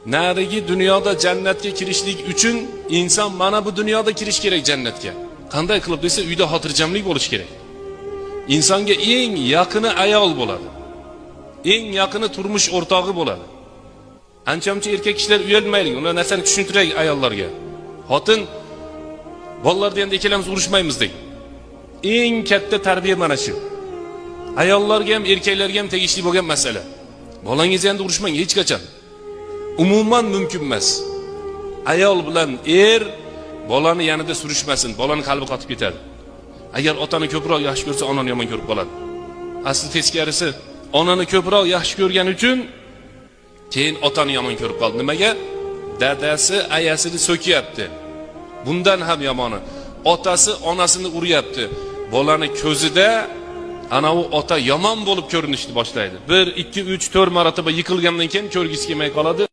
Narigi dunyoda jannatga kirishlik uchun inson mana bu dunyoda kirish kerak jannatga. Qanday qilib desa, uyda xotirjamlik bo'lish kerak. İnsonga eng yaqini ayol bo'ladi. Eng yaqini turmush o'rtog'i bo'ladi. Ancha-muncha erkak kishilar uyalmaylik, ular narsani tushuntiray ayollarga. Xotin bolalarda endi ikkalamiz urushmaymiz deng. Eng katta tarbiya mana shu. Ayollarga ham, erkaklarga ham tegishli bo'lgan masala. Bolangiz endi urushmang hech qachon. Umuman mumkin emas. Ayol bilan bolani yanida surishmasin, bolani qalbi qotib ketadi. Agar otani ko'proq yaxshi ko'rsa, onani yomon ko'rib qoladi. Asli teskarisi, onani ko'proq yaxshi ko'rgani uchun keyin otani yomon ko'rib qoldi. Nimaga? Dadasi ayasini so'kiyapti. Bundan ham yomoni, otasi onasini uryapti. Bolani ko'zida ana u ota yomon bo'lib ko'rinishni boshlaydi. 1, 2, 3, 4 marotaba yiqilgandan keyin ko'rgisi kelmay qoladi.